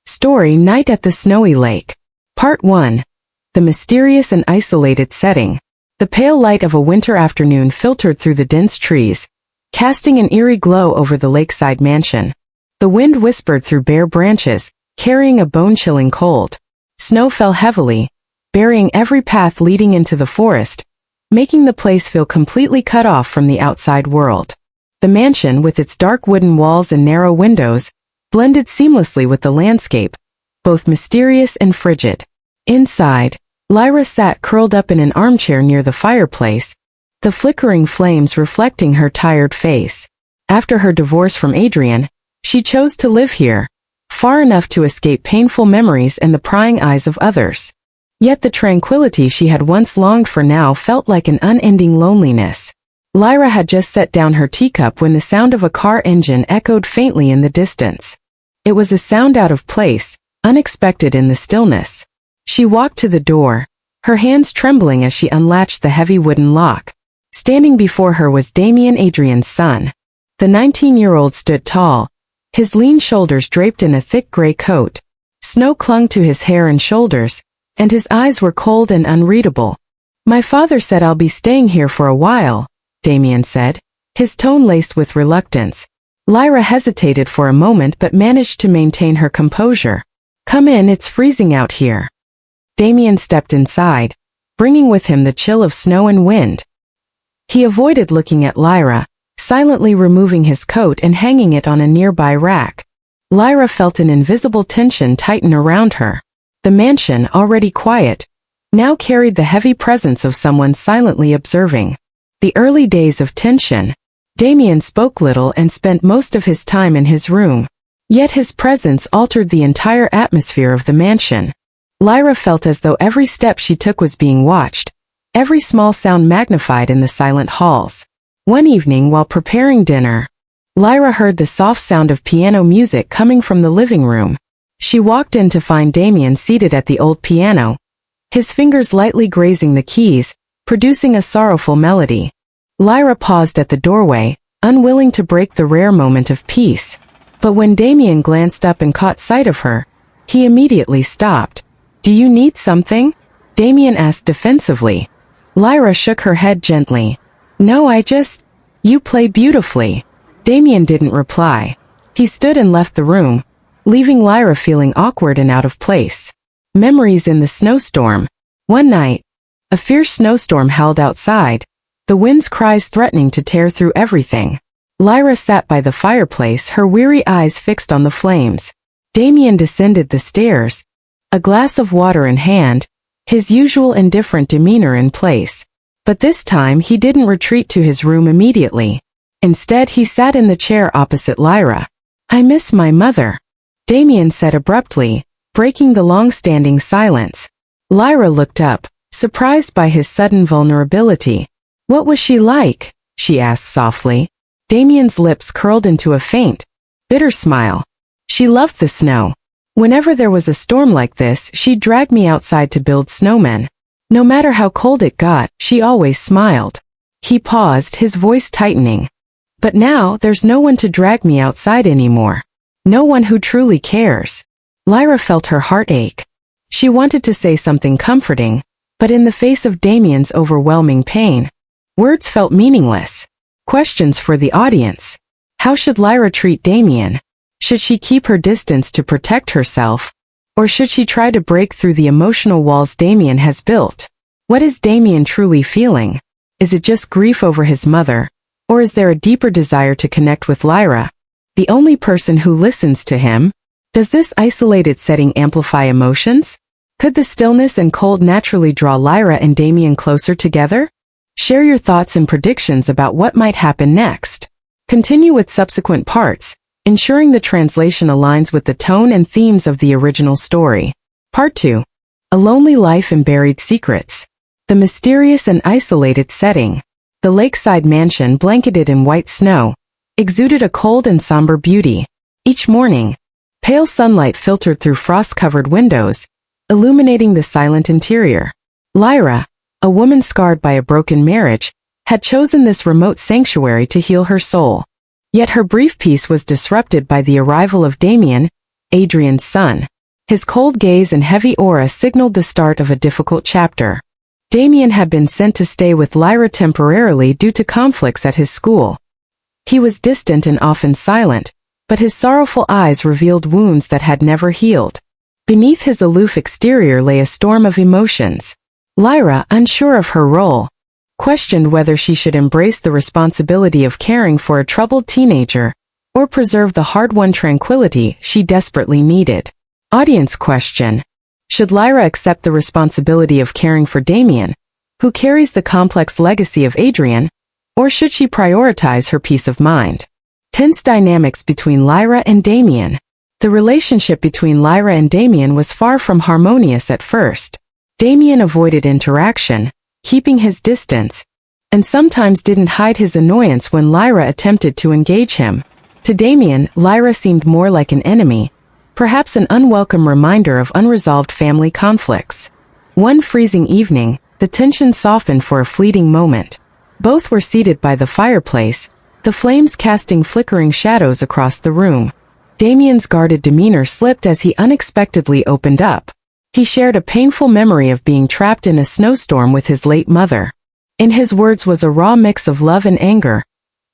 Story Night at the Snowy Lake. Part 1. The mysterious and isolated setting. The pale light of a winter afternoon filtered through the dense trees, casting an eerie glow over the lakeside mansion. The wind whispered through bare branches, carrying a bone-chilling cold. Snow fell heavily, burying every path leading into the forest, making the place feel completely cut off from the outside world. The mansion, with its dark wooden walls and narrow windows, blended seamlessly with the landscape, both mysterious and frigid. Inside, Lyra sat curled up in an armchair near the fireplace, the flickering flames reflecting her tired face. After her divorce from Adrian, she chose to live here, far enough to escape painful memories and the prying eyes of others. Yet the tranquility she had once longed for now felt like an unending loneliness. Lyra had just set down her teacup when the sound of a car engine echoed faintly in the distance. It was a sound out of place, unexpected in the stillness. She walked to the door, her hands trembling as she unlatched the heavy wooden lock. Standing before her was Damien, Adrian's son. The 19-year-old stood tall, his lean shoulders draped in a thick gray coat. Snow clung to his hair and shoulders, and his eyes were cold and unreadable. "My father said I'll be staying here for a while," Damien said, his tone laced with reluctance. Lyra hesitated for a moment but managed to maintain her composure. "Come in, it's freezing out here." Damien stepped inside, bringing with him the chill of snow and wind. He avoided looking at Lyra, silently removing his coat and hanging it on a nearby rack. Lyra felt an invisible tension tighten around her. The mansion, already quiet, now carried the heavy presence of someone silently observing. The early days of tension. Damien spoke little and spent most of his time in his room. Yet his presence altered the entire atmosphere of the mansion. Lyra felt as though every step she took was being watched, every small sound magnified in the silent halls. One evening while preparing dinner, Lyra heard the soft sound of piano music coming from the living room. She walked in to find Damien seated at the old piano, his fingers lightly grazing the keys, producing a sorrowful melody. Lyra paused at the doorway, unwilling to break the rare moment of peace. But when Damien glanced up and caught sight of her, he immediately stopped. "Do you need something?" Damien asked defensively. Lyra shook her head gently. "No, you play beautifully." Damien didn't reply. He stood and left the room, leaving Lyra feeling awkward and out of place. Memories in the snowstorm. One night, a fierce snowstorm howled outside, the wind's cries threatening to tear through everything. Lyra sat by the fireplace, her weary eyes fixed on the flames. Damien descended the stairs, a glass of water in hand, his usual indifferent demeanor in place. But this time he didn't retreat to his room immediately. Instead he sat in the chair opposite Lyra. "I miss my mother," Damien said abruptly, breaking the long-standing silence. Lyra looked up, surprised by his sudden vulnerability. "What was she like?" she asked softly. Damien's lips curled into a faint, bitter smile. "She loved the snow. Whenever there was a storm like this, she'd drag me outside to build snowmen. No matter how cold it got, she always smiled." He paused, his voice tightening. "But now, there's no one to drag me outside anymore. No one who truly cares." Lyra felt her heart ache. She wanted to say something comforting, but in the face of Damien's overwhelming pain, words felt meaningless. Questions for the audience. How should Lyra treat Damien? Should she keep her distance to protect herself? Or should she try to break through the emotional walls Damien has built? What is Damien truly feeling? Is it just grief over his mother? Or is there a deeper desire to connect with Lyra, the only person who listens to him? Does this isolated setting amplify emotions? Could the stillness and cold naturally draw Lyra and Damien closer together? Share your thoughts and predictions about what might happen next. Continue with subsequent parts, ensuring the translation aligns with the tone and themes of the original story. Part 2. A Lonely Life and Buried Secrets. The mysterious and isolated setting. The lakeside mansion, blanketed in white snow, exuded a cold and somber beauty. Each morning, pale sunlight filtered through frost-covered windows, illuminating the silent interior. Lyra, a woman scarred by a broken marriage, had chosen this remote sanctuary to heal her soul. Yet her brief peace was disrupted by the arrival of Damien, Adrian's son. His cold gaze and heavy aura signaled the start of a difficult chapter. Damien had been sent to stay with Lyra temporarily due to conflicts at his school. He was distant and often silent, but his sorrowful eyes revealed wounds that had never healed. Beneath his aloof exterior lay a storm of emotions. Lyra, unsure of her role, questioned whether she should embrace the responsibility of caring for a troubled teenager, or preserve the hard-won tranquility she desperately needed. Audience question: should Lyra accept the responsibility of caring for Damien, who carries the complex legacy of Adrian, or should she prioritize her peace of mind? Tense dynamics between Lyra and Damien. The relationship between Lyra and Damien was far from harmonious at first. Damien avoided interaction, keeping his distance, and sometimes didn't hide his annoyance when Lyra attempted to engage him. To Damien, Lyra seemed more like an enemy, perhaps an unwelcome reminder of unresolved family conflicts. One freezing evening, the tension softened for a fleeting moment. Both were seated by the fireplace, the flames casting flickering shadows across the room. Damien's guarded demeanor slipped as he unexpectedly opened up. He shared a painful memory of being trapped in a snowstorm with his late mother. In his words was a raw mix of love and anger.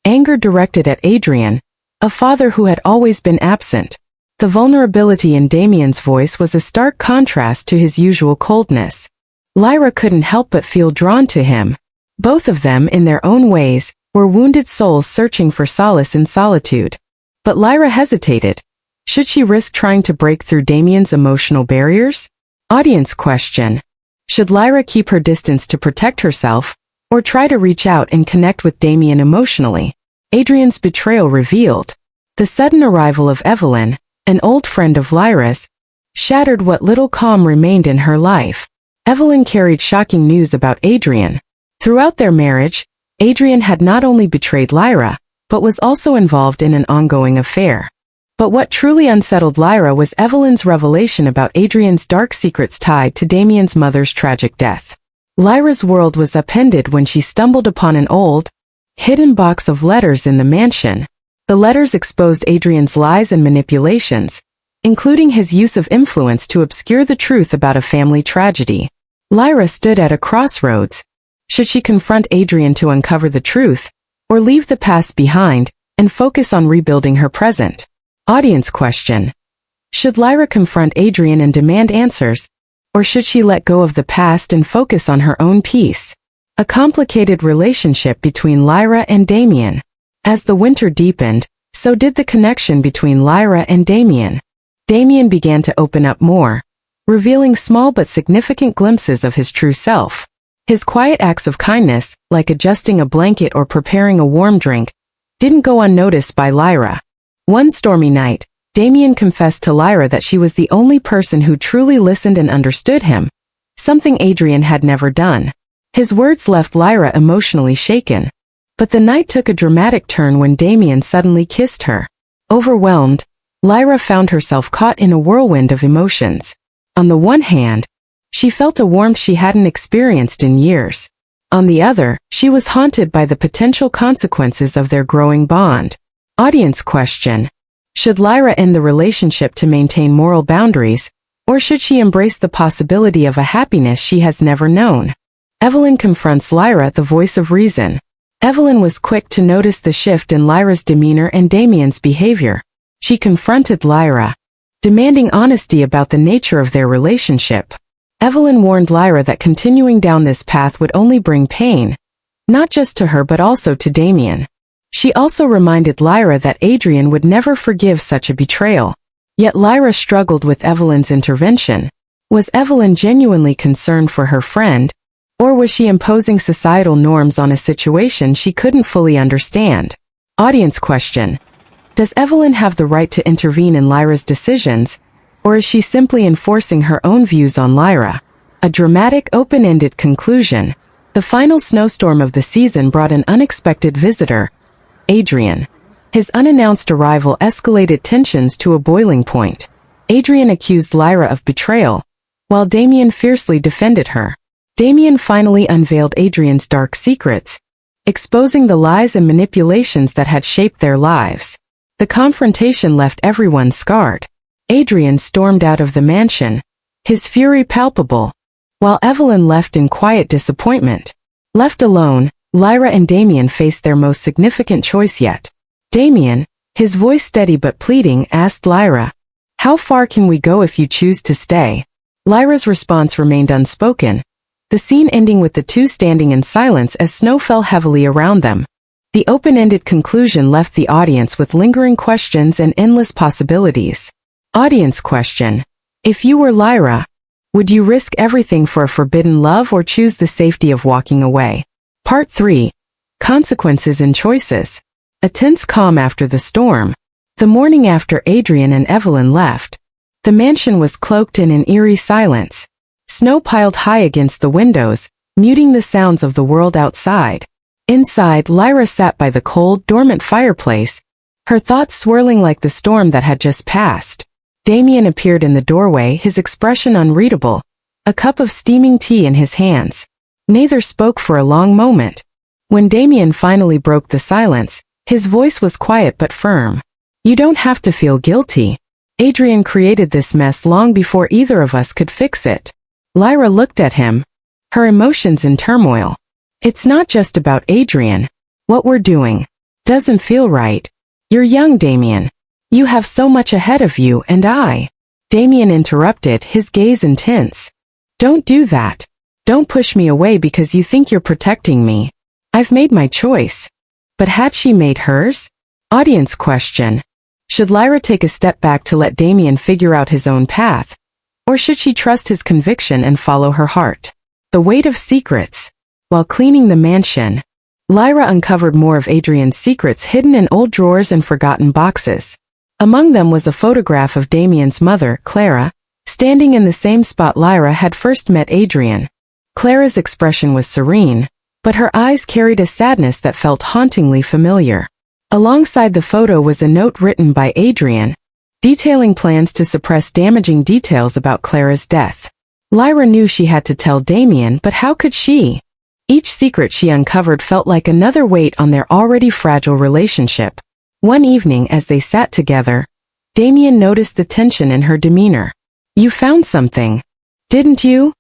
Anger directed at Adrian, a father who had always been absent. The vulnerability in Damien's voice was a stark contrast to his usual coldness. Lyra couldn't help but feel drawn to him. Both of them, in their own ways, were wounded souls searching for solace in solitude. But Lyra hesitated. Should she risk trying to break through Damien's emotional barriers? Audience question: should Lyra keep her distance to protect herself, or try to reach out and connect with Damien emotionally? Adrian's betrayal revealed. The sudden arrival of Evelyn, an old friend of Lyra's, shattered what little calm remained in her life. Evelyn carried shocking news about Adrian. Throughout their marriage, Adrian had not only betrayed Lyra, but was also involved in an ongoing affair. But what truly unsettled Lyra was Evelyn's revelation about Adrian's dark secrets tied to Damien's mother's tragic death. Lyra's world was upended when she stumbled upon an old, hidden box of letters in the mansion. The letters exposed Adrian's lies and manipulations, including his use of influence to obscure the truth about a family tragedy. Lyra stood at a crossroads. Should she confront Adrian to uncover the truth, or leave the past behind and focus on rebuilding her present? Audience question: should Lyra confront Adrian and demand answers, or should she let go of the past and focus on her own peace? A complicated relationship between Lyra and Damien. As the winter deepened, so did the connection between Lyra and Damien. Damien began to open up more, revealing small but significant glimpses of his true self. His quiet acts of kindness, like adjusting a blanket or preparing a warm drink, didn't go unnoticed by Lyra. One stormy night, Damien confessed to Lyra that she was the only person who truly listened and understood him, something Adrian had never done. His words left Lyra emotionally shaken. But the night took a dramatic turn when Damien suddenly kissed her. Overwhelmed, Lyra found herself caught in a whirlwind of emotions. On the one hand, she felt a warmth she hadn't experienced in years. On the other, she was haunted by the potential consequences of their growing bond. Audience question: should Lyra end the relationship to maintain moral boundaries, or should she embrace the possibility of a happiness she has never known? Evelyn confronts Lyra, the voice of reason. Evelyn was quick to notice the shift in Lyra's demeanor and Damien's behavior. She confronted Lyra, demanding honesty about the nature of their relationship. Evelyn warned Lyra that continuing down this path would only bring pain, not just to her but also to Damien. She also reminded Lyra that Adrian would never forgive such a betrayal. Yet Lyra struggled with Evelyn's intervention. Was Evelyn genuinely concerned for her friend, or was she imposing societal norms on a situation she couldn't fully understand? Audience question: does Evelyn have the right to intervene in Lyra's decisions, or is she simply enforcing her own views on Lyra? A dramatic, open-ended conclusion. The final snowstorm of the season brought an unexpected visitor, Adrian. His unannounced arrival escalated tensions to a boiling point. Adrian accused Lyra of betrayal, while Damien fiercely defended her. Damien finally unveiled Adrian's dark secrets, exposing the lies and manipulations that had shaped their lives. The confrontation left everyone scarred. Adrian stormed out of the mansion, his fury palpable, while Evelyn left in quiet disappointment. Left alone, Lyra and Damien faced their most significant choice yet. Damien, his voice steady but pleading, asked Lyra, "How far can we go if you choose to stay?" Lyra's response remained unspoken, the scene ending with the two standing in silence as snow fell heavily around them. The open-ended conclusion left the audience with lingering questions and endless possibilities. Audience question: if you were Lyra, would you risk everything for a forbidden love or choose the safety of walking away? Part 3. Consequences and Choices. A tense calm after the storm. The morning after Adrian and Evelyn left, the mansion was cloaked in an eerie silence. Snow piled high against the windows, muting the sounds of the world outside. Inside, Lyra sat by the cold, dormant fireplace, her thoughts swirling like the storm that had just passed. Damien appeared in the doorway, his expression unreadable, a cup of steaming tea in his hands. Neither spoke for a long moment. When Damien finally broke the silence, his voice was quiet but firm. "You don't have to feel guilty. Adrian created this mess long before either of us could fix it." Lyra looked at him, her emotions in turmoil. "It's not just about Adrian. What we're doing doesn't feel right. You're young, Damien. You have so much ahead of you and I." Damien interrupted, his gaze intense. "Don't do that. Don't push me away because you think you're protecting me. I've made my choice." But had she made hers? Audience question. Should Lyra take a step back to let Damien figure out his own path? Or should she trust his conviction and follow her heart? The weight of secrets. While cleaning the mansion, Lyra uncovered more of Adrian's secrets hidden in old drawers and forgotten boxes. Among them was a photograph of Damien's mother, Clara, standing in the same spot Lyra had first met Adrian. Clara's expression was serene, but her eyes carried a sadness that felt hauntingly familiar. Alongside the photo was a note written by Adrian, detailing plans to suppress damaging details about Clara's death. Lyra knew she had to tell Damien, but how could she? Each secret she uncovered felt like another weight on their already fragile relationship. One evening as they sat together, Damien noticed the tension in her demeanor. "You found something, didn't you?"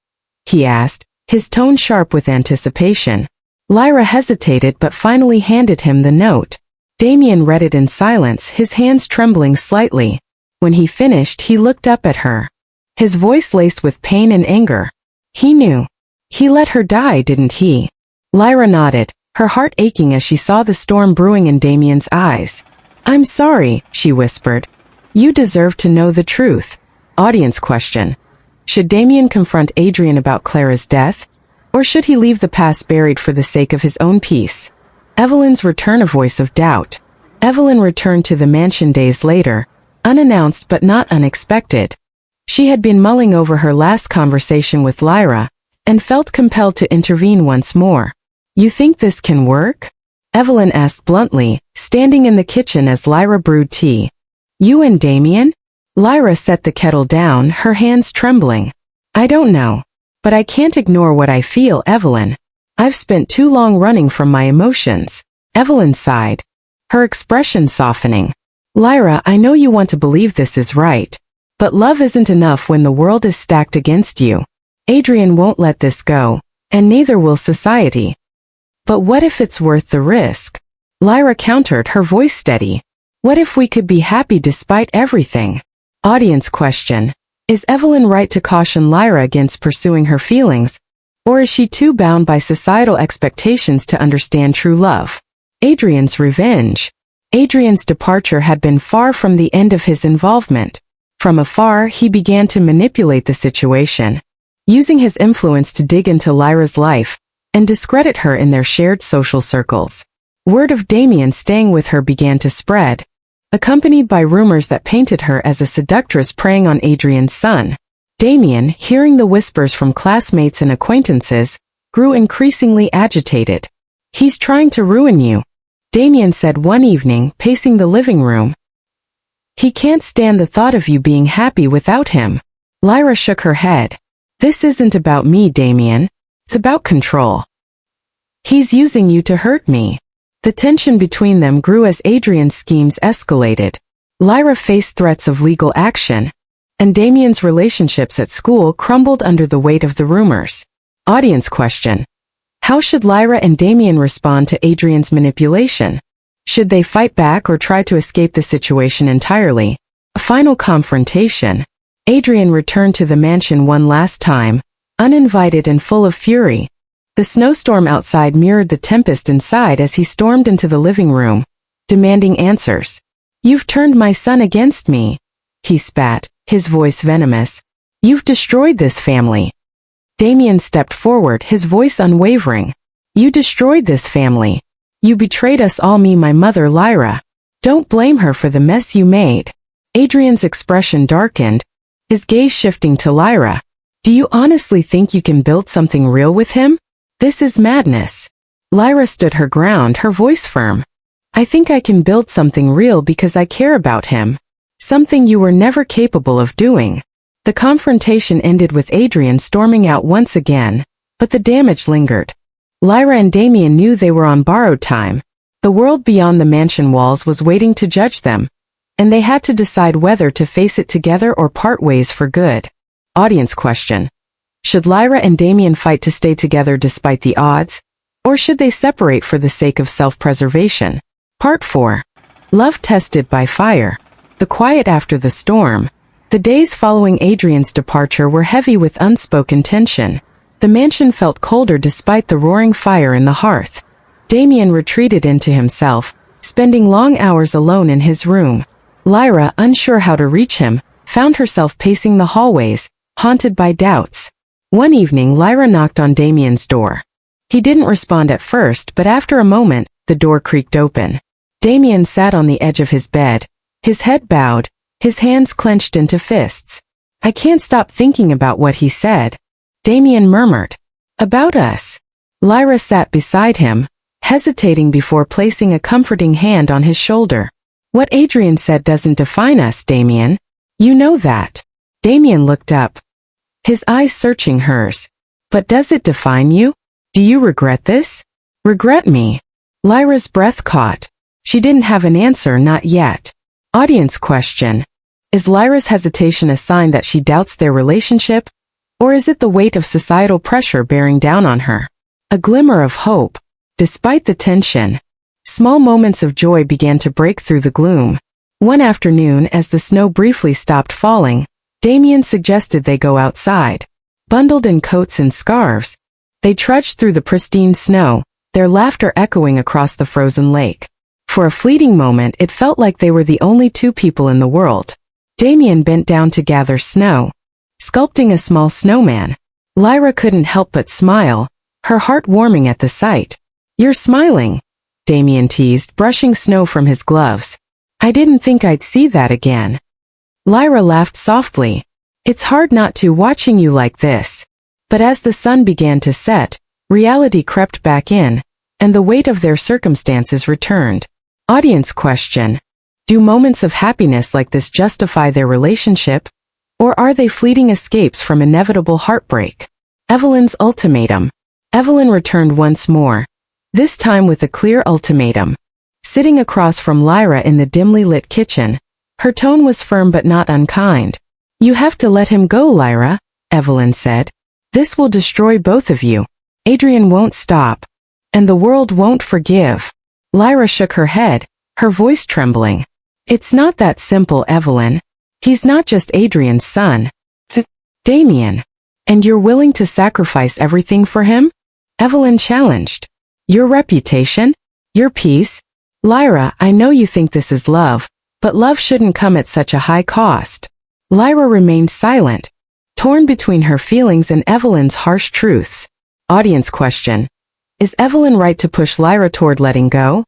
he asked, his tone sharp with anticipation. Lyra hesitated but finally handed him the note. Damien read it in silence, his hands trembling slightly. When he finished, he looked up at her, his voice laced with pain and anger. "He knew. He let her die, didn't he?" Lyra nodded, her heart aching as she saw the storm brewing in Damien's eyes. "I'm sorry," she whispered. "You deserve to know the truth." Audience question. Should Damien confront Adrian about Clara's death? Or should he leave the past buried for the sake of his own peace? Evelyn's return, a voice of doubt. Evelyn returned to the mansion days later, unannounced but not unexpected. She had been mulling over her last conversation with Lyra, and felt compelled to intervene once more. "You think this can work?" Evelyn asked bluntly, standing in the kitchen as Lyra brewed tea. "You and Damien?" Lyra set the kettle down, her hands trembling. "I don't know. But I can't ignore what I feel, Evelyn. I've spent too long running from my emotions." Evelyn sighed, her expression softening. "Lyra, I know you want to believe this is right. But love isn't enough when the world is stacked against you. Adrian won't let this go, and neither will society." "But what if it's worth the risk?" Lyra countered, her voice steady. "What if we could be happy despite everything?" Audience question. Is Evelyn right to caution Lyra against pursuing her feelings? Or is she too bound by societal expectations to understand true love? Adrian's revenge. Adrian's departure had been far from the end of his involvement. From afar, he began to manipulate the situation, using his influence to dig into Lyra's life and discredit her in their shared social circles. Word of Damien staying with her began to spread, accompanied by rumors that painted her as a seductress preying on Adrian's son. Damien, hearing the whispers from classmates and acquaintances, grew increasingly agitated. "He's trying to ruin you," Damien said one evening, pacing the living room. "He can't stand the thought of you being happy without him." Lyra shook her head. "This isn't about me, Damien. It's about control. He's using you to hurt me." The tension between them grew as Adrian's schemes escalated. Lyra faced threats of legal action, and Damien's relationships at school crumbled under the weight of the rumors. Audience question: how should Lyra and Damien respond to Adrian's manipulation? Should they fight back or try to escape the situation entirely? A final confrontation. Adrian returned to the mansion one last time, uninvited and full of fury. The snowstorm outside mirrored the tempest inside as he stormed into the living room, demanding answers. "You've turned my son against me," he spat, his voice venomous. "You've destroyed this family." Damien stepped forward, his voice unwavering. "You destroyed this family. You betrayed us all, me, my mother, Lyra. Don't blame her for the mess you made." Adrian's expression darkened, his gaze shifting to Lyra. "Do you honestly think you can build something real with him? This is madness." Lyra stood her ground, her voice firm. "I think I can build something real because I care about him. Something you were never capable of doing." The confrontation ended with Adrian storming out once again, but the damage lingered. Lyra and Damien knew they were on borrowed time. The world beyond the mansion walls was waiting to judge them, and they had to decide whether to face it together or part ways for good. Audience question: should Lyra and Damien fight to stay together despite the odds, or should they separate for the sake of self-preservation? Part 4. Love tested by fire. The quiet after the storm. The days following Adrian's departure were heavy with unspoken tension. The mansion felt colder despite the roaring fire in the hearth. Damien retreated into himself, spending long hours alone in his room. Lyra, unsure how to reach him, found herself pacing the hallways, haunted by doubts. One evening, Lyra knocked on Damien's door. He didn't respond at first, but after a moment, the door creaked open. Damien sat on the edge of his bed, his head bowed, his hands clenched into fists. "I can't stop thinking about what he said," Damien murmured. "About us." Lyra sat beside him, hesitating before placing a comforting hand on his shoulder. "What Adrian said doesn't define us, Damien. You know that." Damien looked up, his eyes searching hers. "But does it define you? Do you regret this?" "Regret me?" Lyra's breath caught. She didn't have an answer, not yet. Audience question: is Lyra's hesitation a sign that she doubts their relationship, or is it the weight of societal pressure bearing down on her? A glimmer of hope. Despite the tension, small moments of joy began to break through the gloom. One afternoon, as the snow briefly stopped falling, Damien suggested they go outside. Bundled in coats and scarves, they trudged through the pristine snow, their laughter echoing across the frozen lake. For a fleeting moment, it felt like they were the only two people in the world. Damien bent down to gather snow, sculpting a small snowman. Lyra couldn't help but smile, her heart warming at the sight. "You're smiling," Damien teased, brushing snow from his gloves. "I didn't think I'd see that again." Lyra laughed softly. "It's hard not to, watching you like this." But as the sun began to set, reality crept back in, and the weight of their circumstances returned. Audience question: do moments of happiness like this justify their relationship, or are they fleeting escapes from inevitable heartbreak? Evelyn's ultimatum. Evelyn returned once more, this time with a clear ultimatum. Sitting across from Lyra in the dimly lit kitchen, her tone was firm but not unkind. "You have to let him go, Lyra," Evelyn said. "This will destroy both of you. Adrian won't stop, and the world won't forgive." Lyra shook her head, her voice trembling. "It's not that simple, Evelyn. He's not just Adrian's son. Damien. And you're willing to sacrifice everything for him?" Evelyn challenged. "Your reputation? Your peace? Lyra, I know you think this is love, but love shouldn't come at such a high cost." Lyra remained silent, torn between her feelings and Evelyn's harsh truths. Audience question: is Evelyn right to push Lyra toward letting go?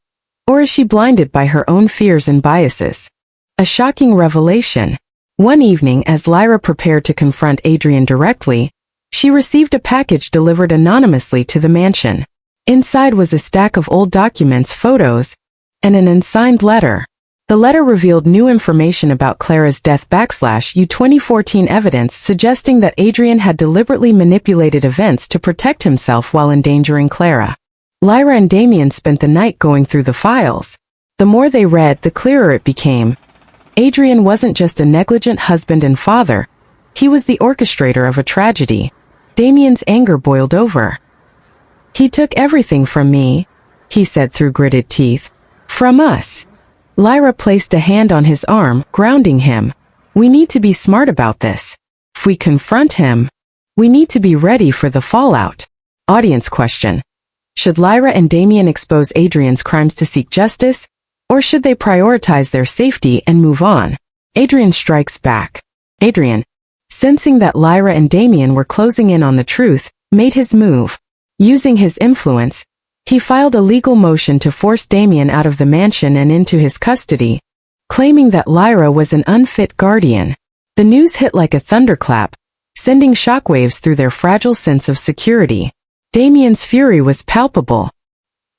Or is she blinded by her own fears and biases? A shocking revelation. One evening, as Lyra prepared to confront Adrian directly, she received a package delivered anonymously to the mansion. Inside was a stack of old documents, photos, and an unsigned letter. The letter revealed new information about Clara's death / 2014 evidence suggesting that Adrian had deliberately manipulated events to protect himself while endangering Clara. Lyra and Damien spent the night going through the files. The more they read, the clearer it became. Adrian wasn't just a negligent husband and father. He was the orchestrator of a tragedy. Damien's anger boiled over. "He took everything from me," he said through gritted teeth. "From us." Lyra placed a hand on his arm, grounding him. "We need to be smart about this. If we confront him, we need to be ready for the fallout." Audience question. Should Lyra and Damien expose Adrian's crimes to seek justice, or should they prioritize their safety and move on? Adrian strikes back. Adrian, sensing that Lyra and Damien were closing in on the truth, made his move. Using his influence, he filed a legal motion to force Damien out of the mansion and into his custody, claiming that Lyra was an unfit guardian. The news hit like a thunderclap, sending shockwaves through their fragile sense of security. Damien's fury was palpable.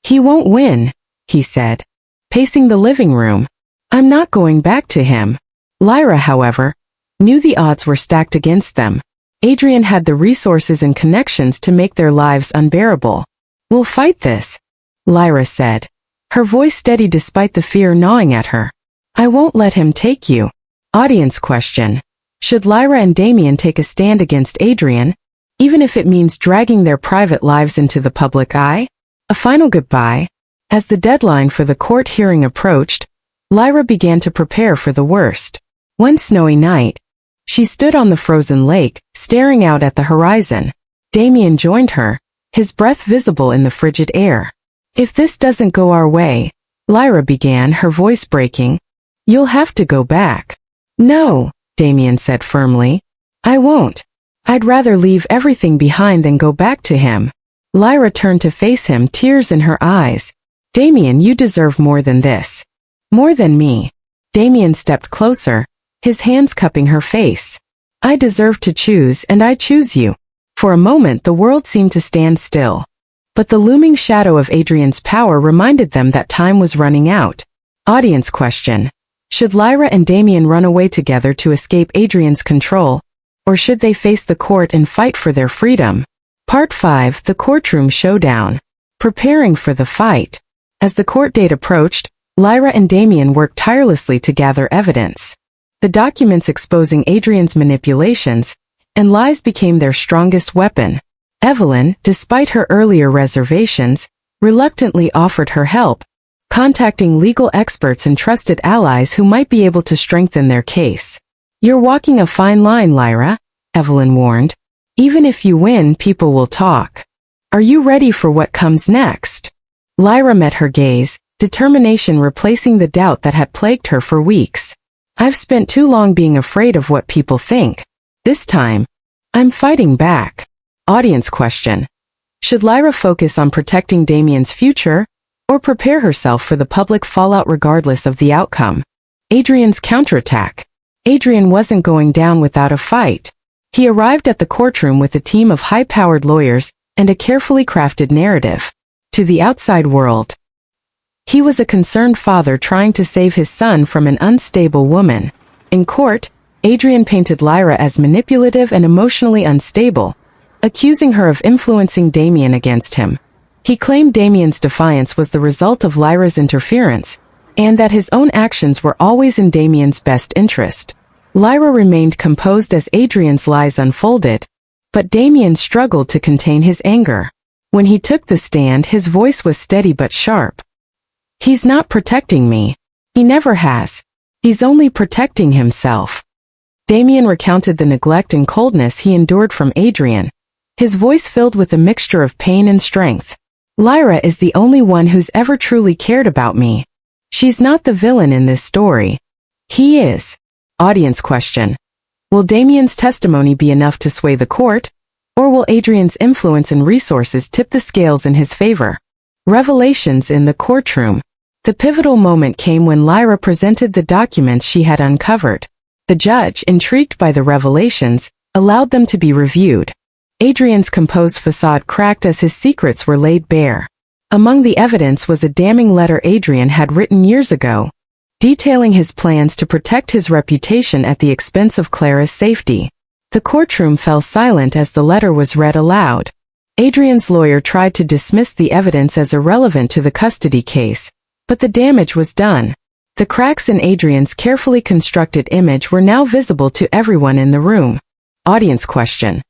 "He won't win," he said, pacing the living room. "I'm not going back to him." Lyra, however, knew the odds were stacked against them. Adrian had the resources and connections to make their lives unbearable. "We'll fight this," Lyra said, her voice steady despite the fear gnawing at her. "I won't let him take you." Audience question. Should Lyra and Damien take a stand against Adrian, even if it means dragging their private lives into the public eye? A final goodbye. As the deadline for the court hearing approached, Lyra began to prepare for the worst. One snowy night, she stood on the frozen lake, staring out at the horizon. Damien joined her, his breath visible in the frigid air. "If this doesn't go our way," Lyra began, her voice breaking, "you'll have to go back." "No," Damien said firmly. "I won't. I'd rather leave everything behind than go back to him." Lyra turned to face him, tears in her eyes. "Damien, you deserve more than this. More than me." Damien stepped closer, his hands cupping her face. "I deserve to choose, and I choose you." For a moment the world seemed to stand still. But the looming shadow of Adrian's power reminded them that time was running out. Audience question. Should Lyra and Damien run away together to escape Adrian's control, or should they face the court and fight for their freedom? Part 5. The Courtroom Showdown. Preparing for the fight. As the court date approached, Lyra and Damien worked tirelessly to gather evidence. The documents exposing Adrian's manipulations and lies became their strongest weapon. Evelyn, despite her earlier reservations, reluctantly offered her help, contacting legal experts and trusted allies who might be able to strengthen their case. "You're walking a fine line, Lyra," Evelyn warned. "Even if you win, people will talk. Are you ready for what comes next?" Lyra met her gaze, determination replacing the doubt that had plagued her for weeks. "I've spent too long being afraid of what people think. This time, I'm fighting back." Audience question. Should Lyra focus on protecting Damien's future, or prepare herself for the public fallout regardless of the outcome? Adrian's counterattack. Adrian wasn't going down without a fight. He arrived at the courtroom with a team of high-powered lawyers and a carefully crafted narrative. To the outside world, he was a concerned father trying to save his son from an unstable woman. In court, Adrian painted Lyra as manipulative and emotionally unstable, accusing her of influencing Damien against him. He claimed Damien's defiance was the result of Lyra's interference, and that his own actions were always in Damien's best interest. Lyra remained composed as Adrian's lies unfolded, but Damien struggled to contain his anger. When he took the stand, his voice was steady but sharp. "He's not protecting me. He never has. He's only protecting himself." Damien recounted the neglect and coldness he endured from Adrian, his voice filled with a mixture of pain and strength. "Lyra is the only one who's ever truly cared about me. She's not the villain in this story. He is." Audience question. Will Damien's testimony be enough to sway the court, or will Adrian's influence and resources tip the scales in his favor? Revelations in the courtroom. The pivotal moment came when Lyra presented the documents she had uncovered. The judge, intrigued by the revelations, allowed them to be reviewed. Adrian's composed facade cracked as his secrets were laid bare. Among the evidence was a damning letter Adrian had written years ago, detailing his plans to protect his reputation at the expense of Clara's safety. The courtroom fell silent as the letter was read aloud. Adrian's lawyer tried to dismiss the evidence as irrelevant to the custody case, but the damage was done. The cracks in Adrian's carefully constructed image were now visible to everyone in the room. Audience question.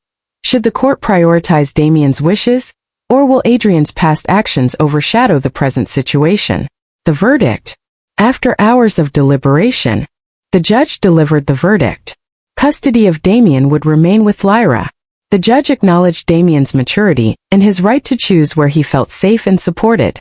Should the court prioritize Damien's wishes, or will Adrian's past actions overshadow the present situation? The verdict. After hours of deliberation, the judge delivered the verdict. Custody of Damien would remain with Lyra. The judge acknowledged Damien's maturity and his right to choose where he felt safe and supported.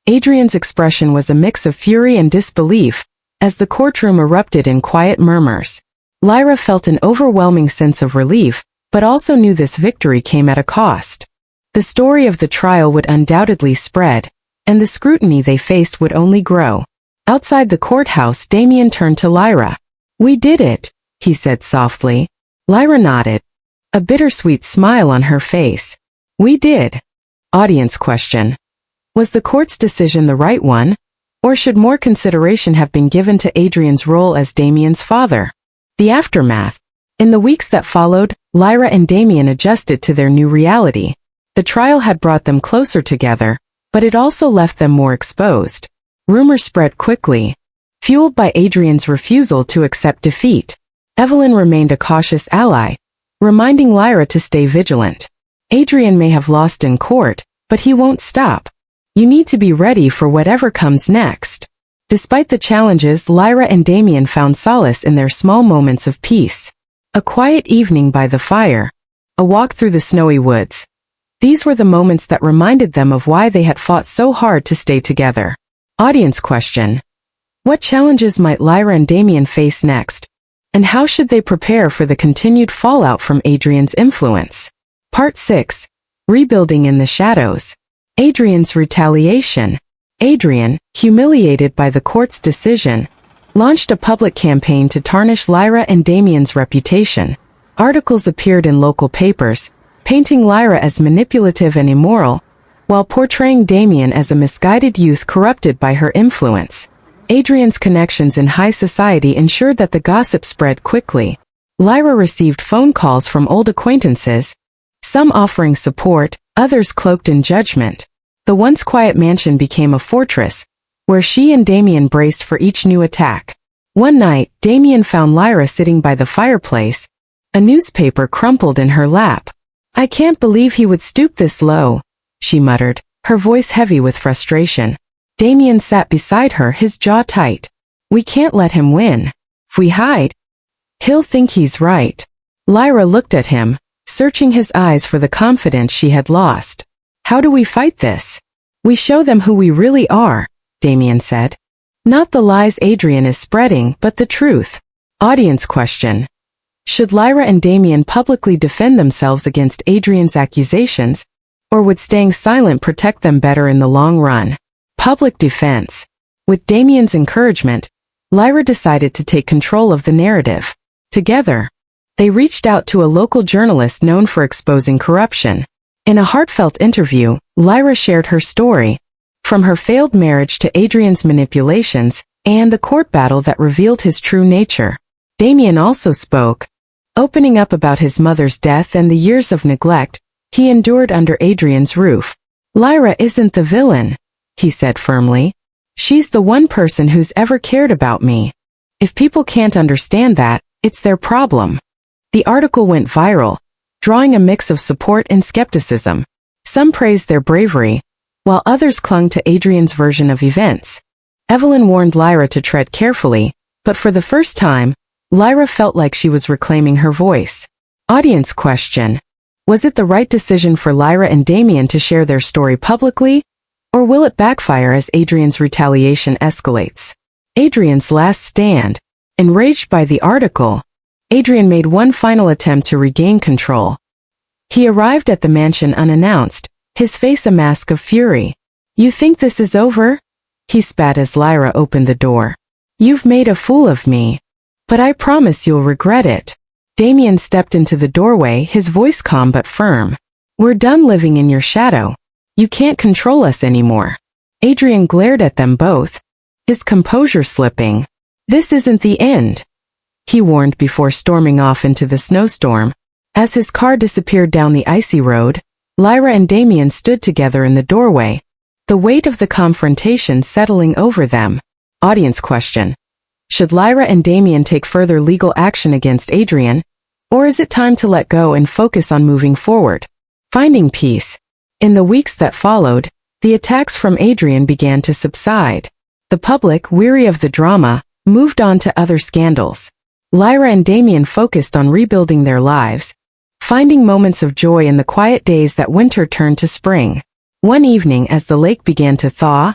Adrian's expression was a mix of fury and disbelief, as the courtroom erupted in quiet murmurs. Lyra felt an overwhelming sense of relief, but also knew this victory came at a cost. The story of the trial would undoubtedly spread, and the scrutiny they faced would only grow. Outside the courthouse, Damien turned to Lyra. "We did it," he said softly. Lyra nodded, a bittersweet smile on her face. "We did." Audience question. Was the court's decision the right one, or should more consideration have been given to Adrian's role as Damien's father? The aftermath. In the weeks that followed, Lyra and Damien adjusted to their new reality. The trial had brought them closer together, but it also left them more exposed. Rumors spread quickly, fueled by Adrian's refusal to accept defeat. Evelyn remained a cautious ally, reminding Lyra to stay vigilant. Adrian may have lost in court, but he won't stop. You need to be ready for whatever comes next. Despite the challenges, Lyra and Damien found solace in their small moments of peace. A quiet evening by the fire, a walk through the snowy woods. These were the moments that reminded them of why they had fought so hard to stay together. Audience question. What challenges might Lyra and Damien face next? And how should they prepare for the continued fallout from Adrian's influence? Part 6. Rebuilding in the Shadows. Adrian's retaliation. Adrian, humiliated by the court's decision, launched a public campaign to tarnish Lyra and Damien's reputation. Articles appeared in local papers, painting Lyra as manipulative and immoral, while portraying Damien as a misguided youth corrupted by her influence. Adrian's connections in high society ensured that the gossip spread quickly. Lyra received phone calls from old acquaintances, some offering support, others cloaked in judgment. The once quiet mansion became a fortress, where she and Damien braced for each new attack. One night, Damien found Lyra sitting by the fireplace, a newspaper crumpled in her lap. "I can't believe he would stoop this low," she muttered, her voice heavy with frustration. Damien sat beside her, his jaw tight. "We can't let him win. If we hide, he'll think he's right." Lyra looked at him, searching his eyes for the confidence she had lost. "How do we fight this?" "We show them who we really are," Damien said. "Not the lies Adrian is spreading, but the truth." Audience question. Should Lyra and Damien publicly defend themselves against Adrian's accusations, or would staying silent protect them better in the long run? Public defense. With Damien's encouragement, Lyra decided to take control of the narrative. Together, they reached out to a local journalist known for exposing corruption. In a heartfelt interview, Lyra shared her story, from her failed marriage to Adrian's manipulations, and the court battle that revealed his true nature. Damien also spoke, opening up about his mother's death and the years of neglect he endured under Adrian's roof. "Lyra isn't the villain," he said firmly. "She's the one person who's ever cared about me. If people can't understand that, it's their problem." The article went viral, drawing a mix of support and skepticism. Some praised their bravery, while others clung to Adrian's version of events. Evelyn warned Lyra to tread carefully, but for the first time, Lyra felt like she was reclaiming her voice. Audience question. Was it the right decision for Lyra and Damien to share their story publicly, or will it backfire as Adrian's retaliation escalates? Adrian's last stand. Enraged by the article, Adrian made one final attempt to regain control. He arrived at the mansion unannounced, his face a mask of fury. "You think this is over?" he spat as Lyra opened the door. "You've made a fool of me. But I promise you'll regret it." Damien stepped into the doorway, his voice calm but firm. "We're done living in your shadow. You can't control us anymore." Adrian glared at them both, his composure slipping. "This isn't the end," he warned before storming off into the snowstorm. As his car disappeared down the icy road, Lyra and Damien stood together in the doorway, the weight of the confrontation settling over them. Audience question. Should Lyra and Damien take further legal action against Adrian, or is it time to let go and focus on moving forward? Finding peace. In the weeks that followed, the attacks from Adrian began to subside. The public, weary of the drama, moved on to other scandals. Lyra and Damien focused on rebuilding their lives, finding moments of joy in the quiet days that winter turned to spring. One evening as the lake began to thaw,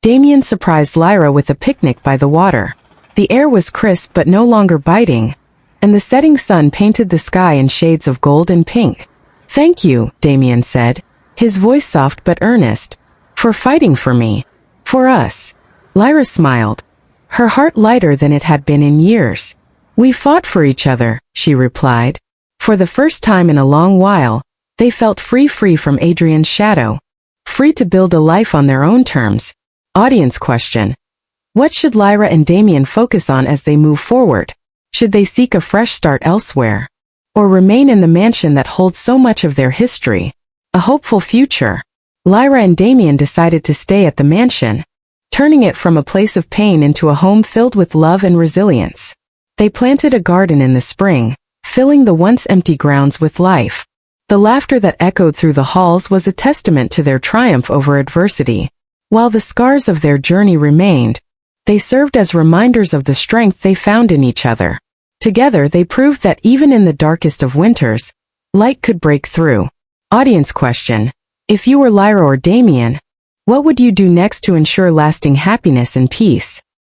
Damien surprised Lyra with a picnic by the water. The air was crisp but no longer biting, and the setting sun painted the sky in shades of gold and pink. "Thank you," Damien said, his voice soft but earnest, "for fighting for me. For us." Lyra smiled, her heart lighter than it had been in years. "We fought for each other," she replied. For the first time in a long while, they felt free from Adrian's shadow. Free to build a life on their own terms. Audience question. What should Lyra and Damien focus on as they move forward? Should they seek a fresh start elsewhere? Or remain in the mansion that holds so much of their history? A hopeful future. Lyra and Damien decided to stay at the mansion, turning it from a place of pain into a home filled with love and resilience. They planted a garden in the spring, filling the once empty grounds with life. The laughter that echoed through the halls was a testament to their triumph over adversity. While the scars of their journey remained, they served as reminders of the strength they found in each other. Together they proved that even in the darkest of winters, light could break through. Audience question. If you were Lyra or Damien, what would you do next to ensure lasting happiness and peace?